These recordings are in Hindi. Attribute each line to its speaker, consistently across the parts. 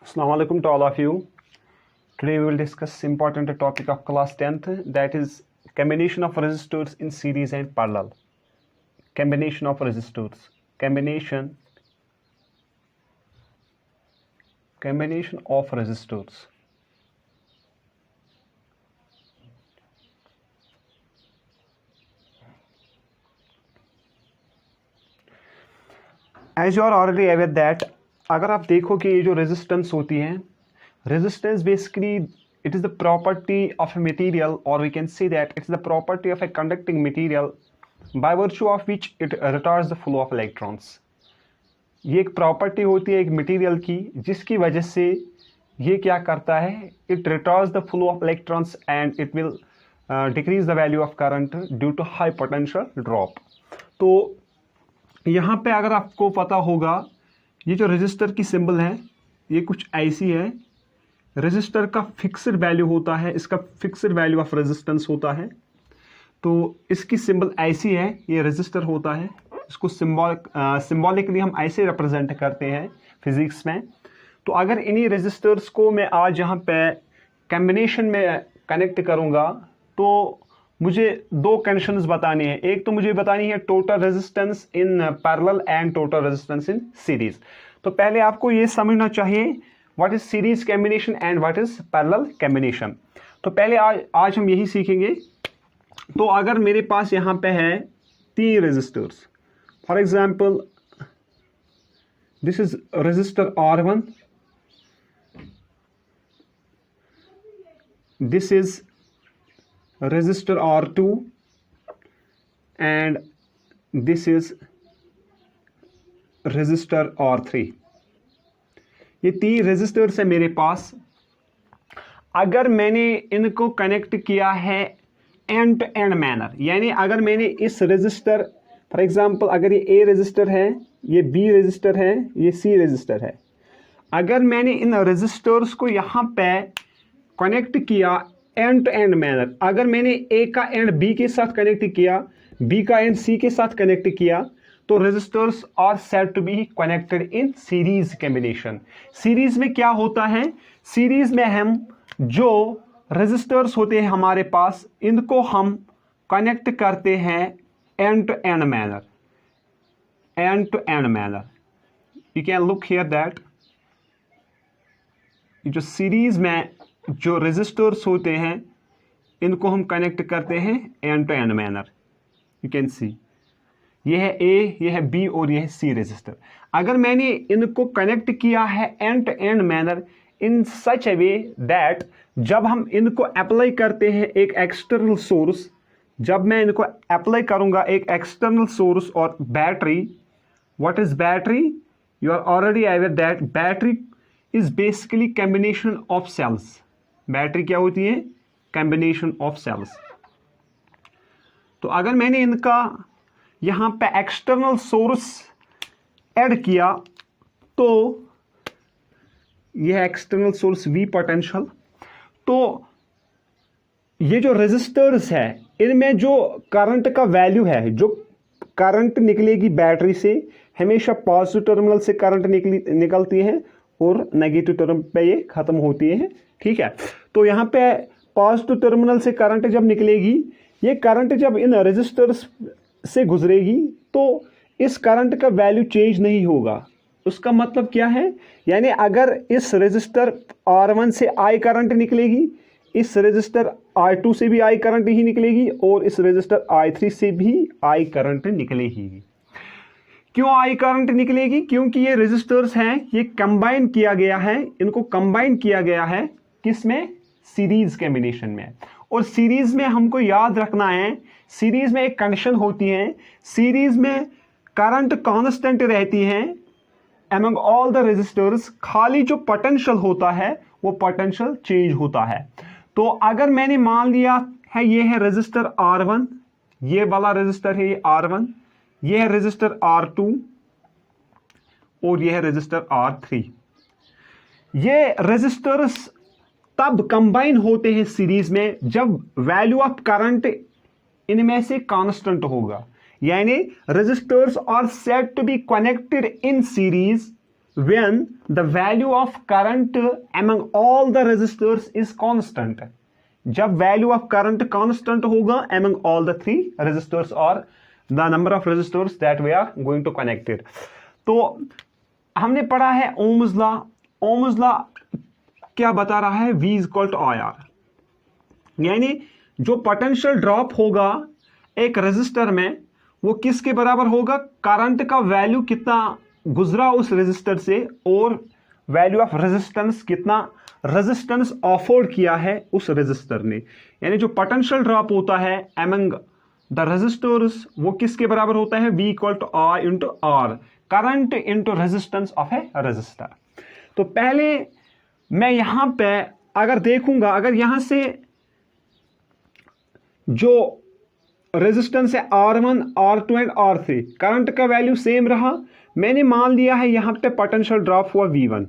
Speaker 1: Assalamu alaikum to all of you. Today we will discuss important topic of class 10th, that is combination of resistors in series and parallel. Combination of resistors. Combination of resistors. As you are already aware that अगर आप देखो कि ये जो रेजिस्टेंस होती है, resistance basically it is the property of a material, or we can say that it's the property of a conducting material by virtue of which it retards the flow of electrons. ये एक प्रॉपर्टी होती है एक मटेरियल की जिसकी वजह से ये क्या करता है, it retards the flow of electrons and it will decrease the value of current due to high potential drop. तो यहाँ पे अगर आपको पता होगा ये जो रेजिस्टर की सिंबल है ये कुछ ऐसी है. रेजिस्टर का फिक्स्ड वैल्यू होता है, इसका फिक्स्ड वैल्यू ऑफ रेजिस्टेंस होता है. तो इसकी सिंबल ऐसी है, ये रेजिस्टर होता है. इसको सिंबॉलिकली हम ऐसे रिप्रेजेंट करते हैं फिजिक्स में. तो अगर इन्हीं रेजिस्टर्स को मैं आज यहाँ पे कॉम्बिनेशन में कनेक्ट करूँगा तो मुझे दो कंडीशंस बतानी है. एक तो मुझे बतानी है total resistance in parallel and total resistance in series. तो पहले आपको ये समझना चाहिए what is series combination and what is parallel combination. तो पहले आज हम यही सीखेंगे. तो अगर मेरे पास यहाँ पे है तीन resistors, for example this is resistor R1, this is resistor R2 and this is resistor R3. ये तीन रेजिस्टर्स है मेरे पास. अगर मैंने इनको कनेक्ट किया है एंड टू एंड मैनर, यानी अगर मैंने इस रेजिस्टर, फॉर एग्जांपल अगर ये A रेजिस्टर है, ये B रेजिस्टर है, ये C रेजिस्टर है, अगर मैंने इन रेजिस्टर्स को यहाँ पे कनेक्ट किया एंड टू एंड मैनर, अगर मैंने ए का एंड बी के साथ कनेक्ट किया, बी का एंड सी के साथ कनेक्ट किया, तो resistors are said to be connected in series combination. Series में क्या होता है, सीरीज में हम जो रेजिस्टर्स होते हैं हमारे पास, इनको हम कनेक्ट करते हैं end to end manner. End to end manner you can look here that जो सीरीज में जो रेजिस्टर्स होते हैं इनको हम कनेक्ट करते हैं end to end manner. You can see ये है ए, ये है बी और ये है सी रेजिस्टर. अगर मैंने इनको कनेक्ट किया है end to end manner in such a way that जब हम इनको अप्लाई करते हैं एक एक्सटर्नल सोर्स, जब मैं इनको अप्लाई करूंगा एक एक्सटर्नल सोर्स और battery, what is battery, you are already aware that battery is basically combination of cells. Battery क्या होती है, कॉम्बिनेशन ऑफ सेल्स. तो अगर मैंने इनका यहां पे एक्सटर्नल सोर्स ऐड किया तो यह एक्सटर्नल सोर्स V पोटेंशियल, तो ये जो रेजिस्टर्स है इनमें जो करंट का वैल्यू है, जो करंट निकलेगी बैटरी से, हमेशा पॉजिटिव टर्मिनल से करंट निकलती है और नेगेटिव टर्मिनल पे ये खत्म होती है. ठीक है. तो यहाँ पे पॉजिटिव टर्मिनल से करंट जब निकलेगी, ये करंट जब इन रेजिस्टर्स से गुजरेगी तो इस करंट का वैल्यू चेंज नहीं होगा. उसका मतलब क्या है, यानी अगर इस रेजिस्टर R1 से I करंट निकलेगी, इस रेजिस्टर R2 से भी I करंट ही निकलेगी और इस रेजिस्टर I3 से भी I करंट निकलेगी. क्यों I करंट निकलेगी, क्योंकि ये रेजिस्टर्स हैं, ये कंबाइन किया गया है, इनको कंबाइन किया गया है किसमें, सीरीज कॉम्बिनेशन में. और सीरीज में हमको याद रखना है, सीरीज में एक कंडीशन होती है, सीरीज में करंट कांस्टेंट रहती है अमंग ऑल द रेजिस्टर्स, खाली जो पोटेंशियल होता है वो पोटेंशियल चेंज होता है. तो अगर मैंने मान लिया है ये है रेजिस्टर R1, ये वाला रेजिस्टर है ये R1, ये है रेजिस्टर R2 और ये है रेजिस्टर R3. ये रेजिस्टर्स तब कंबाइन होते हैं सीरीज में जब वैल्यू ऑफ करंट इनमें से कांस्टेंट होगा. यानी resistors are said to be connected in series when the value of current among all the resistors is constant. जब value of current constant होगा among all the three resistors or the number of resistors that we are going to connect it. तो हमने पढ़ा है Ohm's law. Ohm's law क्या बता रहा है? V is equal to IR. यानी जो पोटेंशियल ड्रॉप होगा एक रेजिस्टर में वो किसके बराबर होगा? करंट का वैल्यू कितना गुजरा उस रेजिस्टर से और वैल्यू ऑफ रेजिस्टेंस कितना रेजिस्टेंस अफोर्ड किया है उस रेजिस्टर ने. यानी जो पोटेंशियल ड्रॉप होता है अमंग द रेजिस्टर्स वो किसके बराबर होता है? V equal to I into R, current into resistance of a resistor. तो पहले मैं यहां पे अगर देखूंगा, अगर यहां से जो रेजिस्टेंस है R1, R2 and R3, current का वैल्यू सेम रहा. मैंने मान लिया है यहां पे पोटेंशियल ड्रॉप हुआ V1,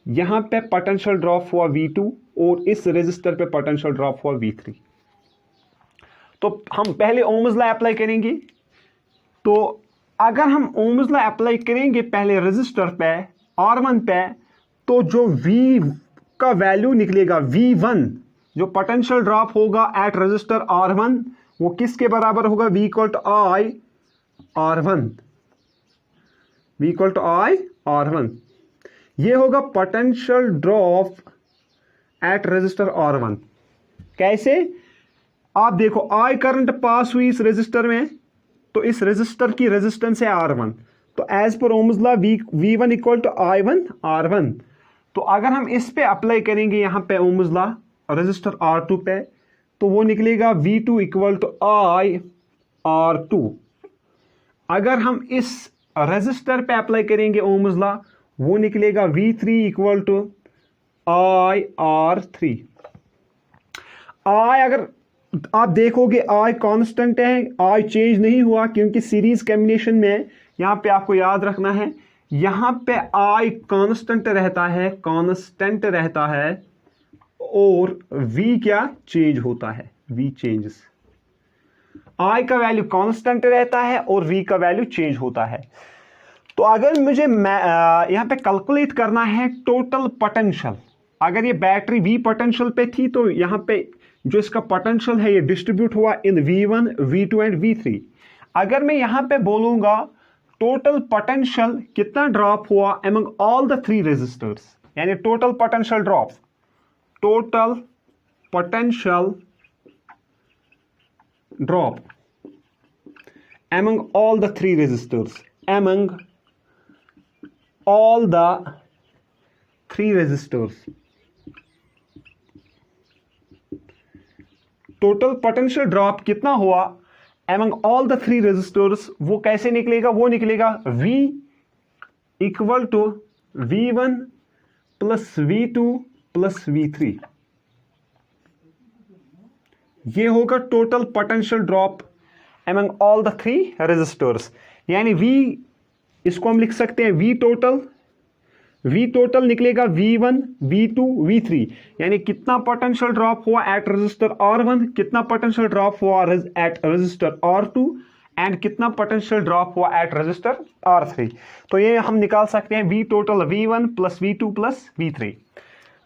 Speaker 1: यहां पे पोटेंशियल ड्रॉप हुआ V2 और इस रेजिस्टर पे पोटेंशियल ड्रॉप हुआ V3. तो हम पहले ओम्स लॉ अप्लाई करेंगे. तो अगर हम ओम्स लॉ अप्लाई करेंगे पहले रेजिस्टर पे R1 पे, तो जो V का वैल्यू निकलेगा V1, जो पोटेंशियल ड्रॉप होगा एट रेजिस्टर R1 वो किसके बराबर होगा? V equal to I R1, V equal to I R1. ये होगा potential drop eight resistor R1. कैसे? आप देखो I करंट पास हुई इस रेजिस्टर में, तो इस रेजिस्टर की रेजिस्टेंस है R1. तो as per Ohm's law V1 equal to I1 R1. तो अगर हम इस पे अप्लाई करेंगे यहां पे ओम्स लॉ रेजिस्टर R2 पे, तो वो निकलेगा V2 equal to I R2. अगर हम इस रेजिस्टर पे अप्लाई करेंगे ओम्स लॉ, वो निकलेगा V3 equal to I R3. I अगर आप देखोगे I कांस्टेंट है, I चेंज नहीं हुआ क्योंकि सीरीज कॉम्बिनेशन में यहां पे आपको याद रखना है यहां पे I कांस्टेंट रहता है और V क्या चेंज होता है? V changes. I का वैल्यू कांस्टेंट रहता है और V का वैल्यू चेंज होता है. तो अगर मुझे यहां पे कैलकुलेट करना है टोटल पोटेंशियल, अगर ये बैटरी V पोटेंशियल पे थी तो यहां पे जो इसका पोटेंशियल है ये डिस्ट्रीब्यूट हुआ इन V1, V2 एंड V3. अगर मैं यहां पे बोलूंगा टोटल पोटेंशियल कितना ड्रॉप हुआ among all the three resistors, यानी total potential drop, total potential drop among all the three resistors, among all the three resistors, total potential drop कितना हुआ among all the three resistors, वो कैसे निकलेगा? वो निकलेगा V equal to V1 plus V2 plus V3. ये होगा total potential drop among all the three resistors. यानी V इसको हम लिख सकते हैं V टोटल निकलेगा V1, V2, V3. यानी कितना पोटेंशियल ड्रॉप हुआ एट रेजिस्टर R1, कितना पोटेंशियल ड्रॉप हुआ एट रेजिस्टर R2 एंड कितना पोटेंशियल ड्रॉप हुआ एट रेजिस्टर R3. तो ये हम निकाल सकते हैं V total V1 plus V2 plus V3.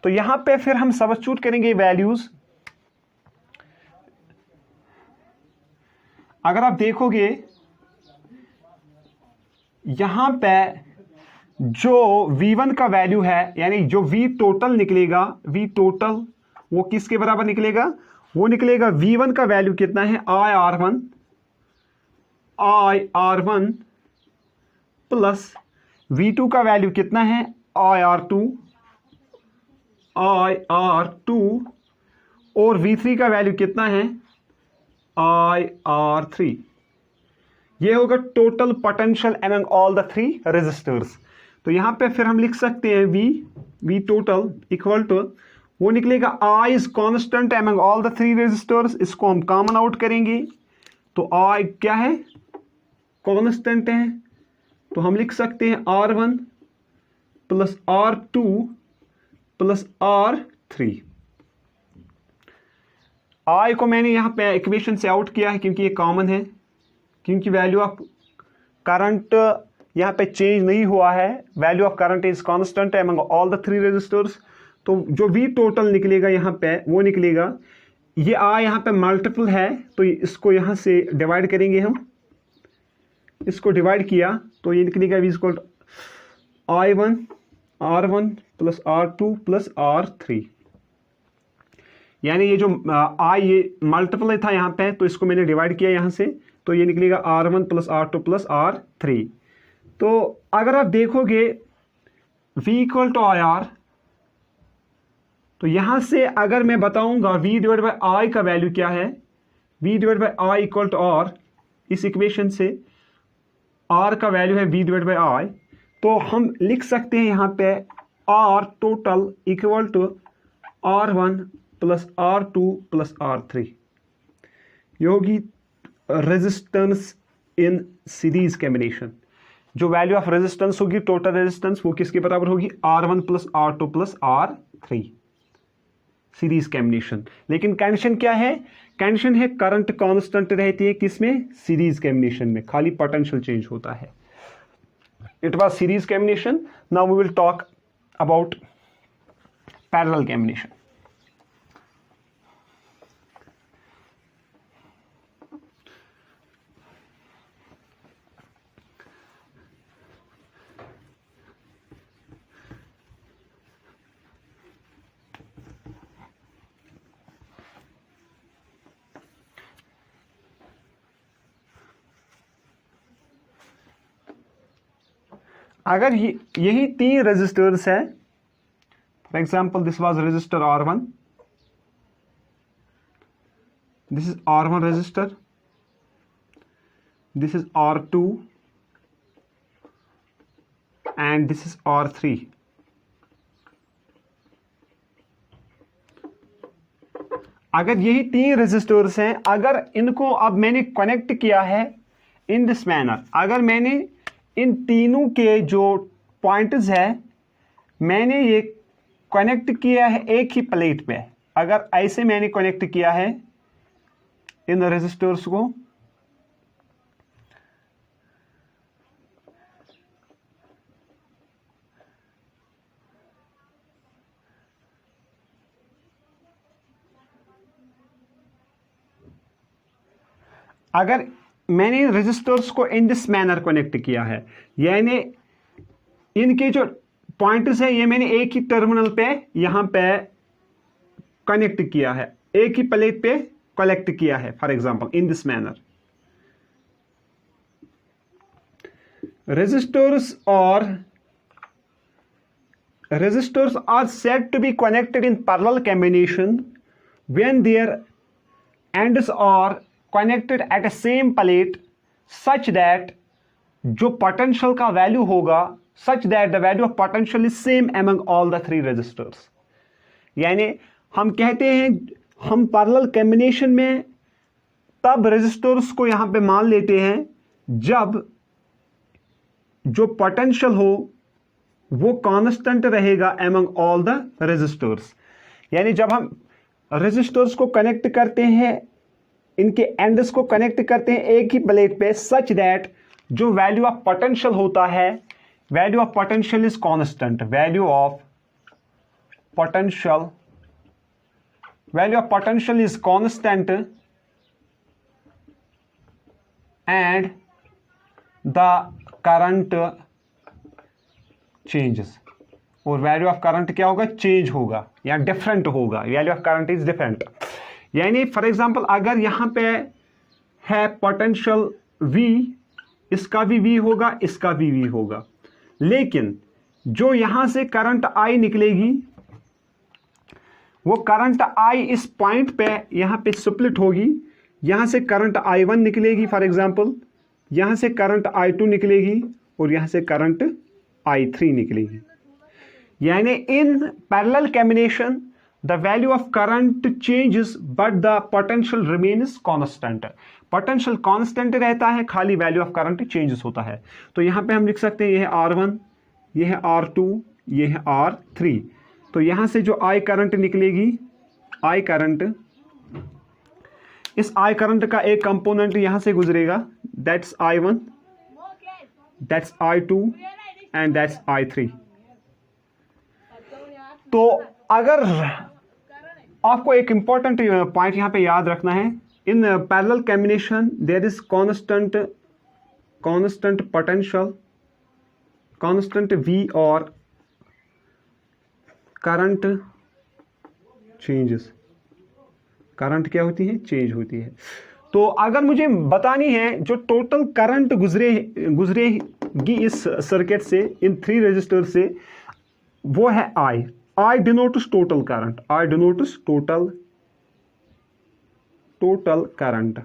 Speaker 1: तो यहां पे फिर हम सब्स्टिट्यूट करेंगे वैल्यूज. अगर आप देखोगे यहां पे जो V1 का वैल्यू है, यानी जो V टोटल निकलेगा, V टोटल वो किसके बराबर निकलेगा? वो निकलेगा V1 का वैल्यू कितना है? I R1 प्लस V2 का वैल्यू कितना है? I R2 और V3 का वैल्यू कितना है? I R3. ये होगा total potential among all the three resistors. तो यहां पे फिर हम लिख सकते हैं V टोटल इक्वल टू वो निकलेगा I is constant among all the three resistors. इसको हम कॉमन आउट करेंगे तो I क्या है? कांस्टेंट है. तो हम लिख सकते हैं R1 plus R2 plus R3. I को मैंने यहां पे इक्वेशन से आउट किया है क्योंकि ये कॉमन है, क्योंकि वैल्यू ऑफ करंट यहाँ पे चेंज नहीं हुआ है, value of current is constant among all the 3 resistors. तो जो V टोटल निकलेगा यहाँ पे वो निकलेगा, ये I यहाँ पे मल्टीपल है तो इसको यहाँ से डिवाइड करेंगे हम, इसको डिवाइड किया तो ये निकलेगा V equal I1 R1 plus R2 plus R3। यानी ये जो I ये मल्टीपल था यहाँ पे तो इसको मैंने डिवाइड किया यहाँ से, तो ये निकलेगा R1 plus R2 plus R3। तो अगर आप देखोगे V इक्वल टू IR, तो यहाँ से अगर मैं बताऊंगा V डिवाइड बाई I का वैल्यू क्या है, V divide by I equal to R, इस इक्वेशन से R का वैल्यू है V डिवाइड बाई I, तो हम लिख सकते हैं यहाँ पे R total equal to R1 plus R2 plus R3। ये होगी रेजिस्टेंस इन सीरीज कॉम्बिनेशन। जो वैल्यू ऑफ रेजिस्टेंस होगी, टोटल रेजिस्टेंस, वो किसके बराबर होगी, R1 plus R2 plus R3 series combination. लेकिन कंडीशन क्या है, कंडीशन है करंट कांस्टेंट रहती है किसमें, सीरीज कॉम्बिनेशन में, खाली पोटेंशियल चेंज होता है। It was series combination, now we will talk about parallel combination. अगर यही 3 रेजिस्टर्स है, for example this was resistor R1, this is R1 resistor, this is R2 and this is R3। अगर यही 3 रेजिस्टर्स हैं, अगर इनको अब मैंने कनेक्ट किया है इन दिस मैनर, अगर मैंने इन तीनों के जो पॉइंट्स है मैंने ये कनेक्ट किया है एक ही प्लेट पे, अगर ऐसे मैंने कनेक्ट किया है इन रेजिस्टर्स को, अगर मैंने रेजिस्टर्स को इन दिस मैनर कनेक्ट किया है, यानी इनके जो पॉइंट्स है ये मैंने एक ही टर्मिनल पे यहां पे कनेक्ट किया है, एक ही प्लेट पे कलेक्ट किया है, for example in this manner. Resistors are said to be connected in parallel combination when their ends are connected at a same plate such that जो potential का वैल्यू होगा, such that the value of potential is same among all the 3 resistors। यानी हम कहते हैं हम पैरेलल कॉम्बिनेशन में तब रेजिस्टर्स को यहां पे मान लेते हैं जब जो पोटेंशियल हो वो कांस्टेंट रहेगा among all the रेजिस्टर्स। यानी जब हम रेजिस्टर्स को कनेक्ट करते हैं, इनके एंड्स को कनेक्ट करते हैं एक ही प्लेट पे, सच दैट जो वैल्यू ऑफ पोटेंशियल होता है, value of potential is constant, value of potential is constant and the current changes. और वैल्यू ऑफ करंट क्या होगा, चेंज होगा या डिफरेंट होगा, value of current is different. यानी फॉर एग्जांपल अगर यहां पे है पोटेंशियल V, इसका भी V होगा, इसका भी V होगा, लेकिन जो यहां से करंट I निकलेगी वो करंट I इस पॉइंट पे यहां पे स्प्लिट होगी, यहां से करंट I1 निकलेगी, फॉर एग्जांपल यहां से करंट I2 निकलेगी और यहां से करंट I3 निकलेगी। यानी इन parallel combination the value of current changes but the potential remains constant। potential constant रहता है, खाली value of current changes होता है। तो यहां पे हम लिख सकते हैं ये है R1, ये है R2, ये है R3। तो यहां से जो I करंट निकलेगी, I करंट, इस I करंट का एक कंपोनेंट यहां से गुजरेगा, that's I1, that's I2 and that's I3। तो अगर आपको एक इंपॉर्टेंट पॉइंट यहां पे याद रखना है, in parallel combination there is constant potential, constant V और करंट चेंजेस, करंट क्या होती है, चेंज होती है। तो अगर मुझे बतानी है जो टोटल करंट गुजरेगी इस सर्किट से, इन 3 रजिस्टर से, वो है I denotes total current, I denotes total current.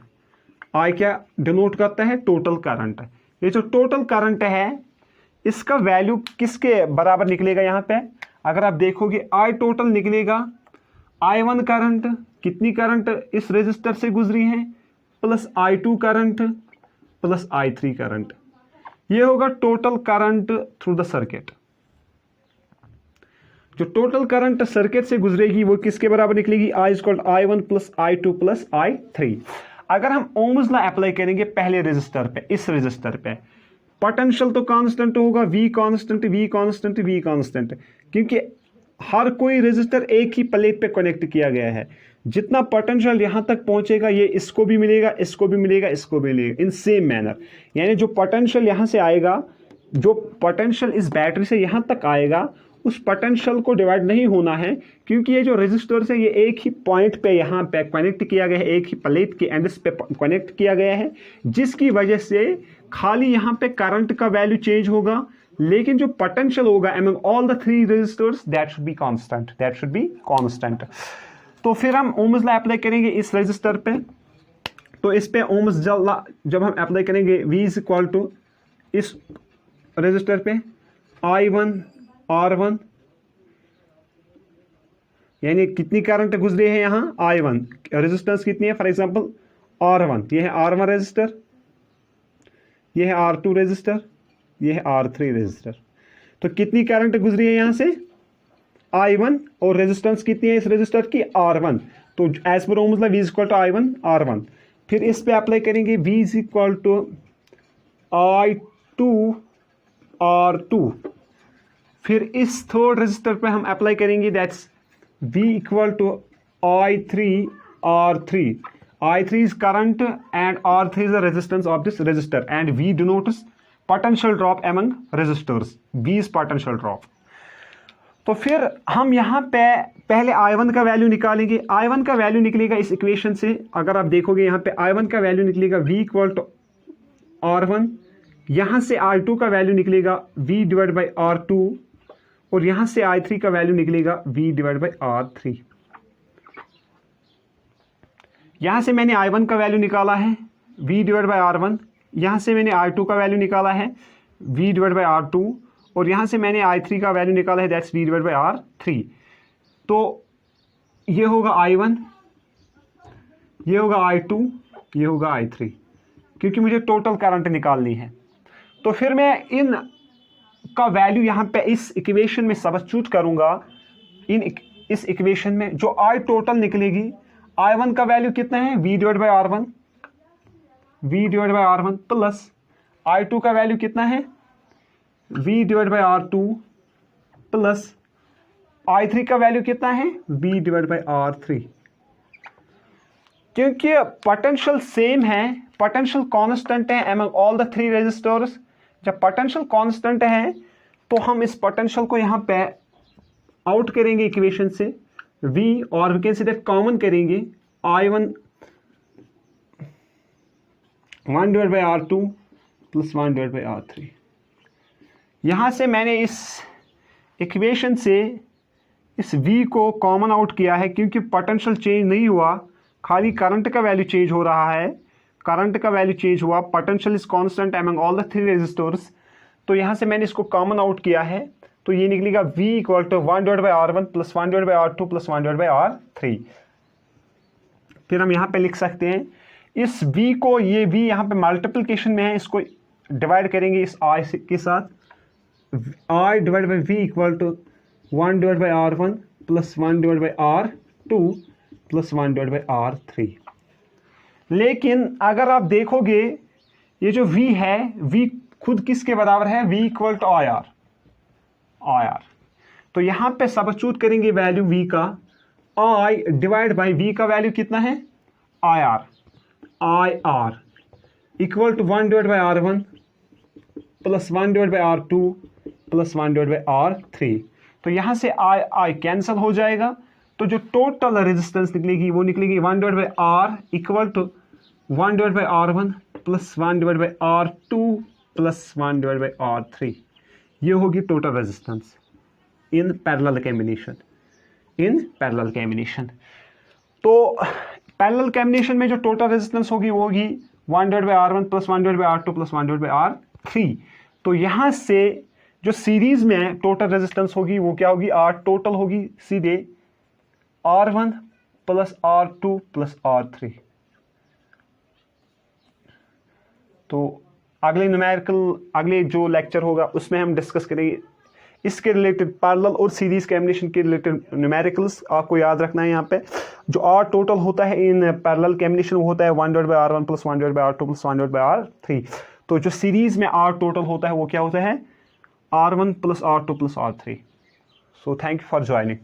Speaker 1: I क्या डिनोट करता है, टोटल करंट। ये जो टोटल करंट है इसका वैल्यू किसके बराबर निकलेगा यहाँ पे, अगर आप देखोगे I टोटल निकलेगा I1 करंट, कितनी करंट इस रजिस्टर से गुजरी है, plus I2 current plus I3 current. ये होगा total current through the circuit. जो टोटल करंट सर्किट से गुजरेगी वो किसके बराबर निकलेगी, I equal I1 plus I2 plus I3। अगर हम ओम्स लॉ अप्लाई करेंगे पहले रजिस्टर पे, इस रजिस्टर पे, पोटेंशियल तो कांस्टेंट होगा, V constant V constant V constant, क्योंकि हर कोई रजिस्टर एक ही प्लेट पे कनेक्ट किया गया है। जितना पोटेंशियल यहां तक पहुंचेगा ये इसको भी मिलेगा, इसको भी मिलेगा, इसको भी मिलेगा, इन सेम मैनर। यानी जो पोटेंशियल यहां से आएगा, जो पोटेंशियल इस बैटरी से यहां तक आएगा, उस पोटेंशियल को डिवाइड नहीं होना है, क्योंकि ये जो रजिस्टर्स है ये एक ही पॉइंट पे यहाँ पे कनेक्ट किया गया है, एक ही प्लेट के एंड्स पे कनेक्ट किया गया है, जिसकी वजह से खाली यहाँ पे करंट का वैल्यू चेंज होगा, लेकिन जो पोटेंशियल होगा among all the 3 resistors that should be constant, that should be constant। तो फिर हम ओम्स लॉ अप्लाई करेंगे इस रजिस्टर पे। तो इस पे ओम्स जब हम अप्लाई करेंगे, V इज इक्वल टू इस रजिस्टर पे I1 R1, यानी कितनी करंट गुजरी है यहाँ, I1, रेजिस्टेंस कितनी है, फॉर एग्जांपल R1, ये है R1 रजिस्टर, ये है R2 रजिस्टर, ये है R3 रजिस्टर। तो कितनी करंट गुजरी है यहां से, I1, और रेजिस्टेंस कितनी है इस रजिस्टर की, R1। तो as per Ohm's law V is equal to I1 R1। फिर इस पे अप्लाई करेंगे V is equal to I2 R2। फिर इस थर्ड रजिस्टर पे हम अप्लाई करेंगे, that's V equal to I3 R3। I3 is current and R3 is the resistance of this resistor, and V denotes potential drop among resistors, V is potential drop। तो फिर हम यहाँ पे पहले I1 का वैल्यू निकालेंगे। I1 का वैल्यू निकलेगा इस इक्वेशन से, अगर आप देखोगे यहाँ पे I1 का वैल्यू निकलेगा V इक्वल टू R1, यहाँ से I2 का वैल्यू निकलेगा V डिवाइड बाई R2, और यहाँ से I3 का वैल्यू निकलेगा V डिवाइड बाई R3। यहाँ से मैंने I1 का वैल्यू निकाला है V डिवाइड बाई R1, यहाँ से मैंने I2 का वैल्यू निकाला है V डिवाइड बाई R2, और यहाँ से मैंने I3 का वैल्यू निकाला है that's V divide by R3। तो ये होगा I1, ये होगा I2, ये होगा I3, क्योंकि मुझे टोटल करंट निकालनी है। तो फिर मैं इन का वैल्यू यहाँ पे इस इक्वेशन में सब्स्टिट्यूट करूँगा। इस इक्वेशन में जो I टोटल निकलेगी, I1 का वैल्यू कितना है, V divide by R1, V divide by R1, plus I2 का वैल्यू कितना है, V divide by R2, plus I3 का वैल्यू कितना है, V डिवाइड बाई R3। क्योंकि पोटेंशियल सेम है, पोटेंशियल कांस्टेंट है among all the 3 रेजिस्टर्स। जब पोटेंशियल कांस्टेंट है तो हम इस पोटेंशियल को यहाँ पे आउट करेंगे इक्वेशन से, V, और we can see that common करेंगे I1 1 divide by R2 plus 1 divide by R3। यहाँ से मैंने इस इक्वेशन से इस V को कॉमन आउट किया है, क्योंकि पोटेंशियल चेंज नहीं हुआ, खाली करंट का वैल्यू चेंज हो रहा है, करंट का वैल्यू चेंज हुआ, potential is constant among all the 3 resistors. तो यहाँ से मैंने इसको कॉमन आउट किया है, तो ये निकलेगा V equal to 1 divide by R1 plus 1 divide by R2 plus 1 divide by R3। फिर हम यहाँ पे लिख सकते हैं इस V को, ये V यहाँ पे मल्टीप्लिकेशन में है, इसको डिवाइड करेंगे इस I के साथ, I divide by V equal to 1 divide by R1 plus 1 divide by R2 plus 1 divide by R3। लेकिन अगर आप देखोगे ये जो V है, V खुद किसके बराबर है, v equal to I R. तो यहां पे सब्स्टिट्यूट करेंगे वैल्यू v का, i डिवाइड बाई v का वैल्यू कितना है, I R equal to 1 divide by R1 plus 1 divide by R2 plus 1 divide by R3। तो यहां से आई कैंसिल हो जाएगा, तो जो टोटल रेजिस्टेंस निकलेगी वो निकलेगी 1 divide by R equal to 1 divide by R1 plus 1 divide by R2 plus 1 divide by R3। ये होगी total resistance in parallel combination. तो पैरेलल कॉम्बिनेशन में जो टोटल रेजिस्टेंस होगी वो होगी 1 divide by R1 plus 1 divide by R2 plus 1 divide by R3। तो यहां से जो सीरीज में टोटल रेजिस्टेंस होगी वो क्या होगी, R टोटल होगी सीधे R1 plus R2 plus R3। तो अगले जो लेक्चर होगा उसमें हम डिस्कस करेंगे इसके रिलेटेड पैरेलल और सीरीज कॉम्बिनेशन के रिलेटेड न्यूमेरिकल्स। आपको याद रखना है यहाँ पे जो R टोटल होता है इन पैरेलल कॉम्बिनेशन वो होता है 1 divide by R1 plus 1 divide by R2 plus 1 divide by R3। तो जो सीरीज में R टोटल होता है वो क्या होता है, R1 plus R2 plus R3। So thank you for joining.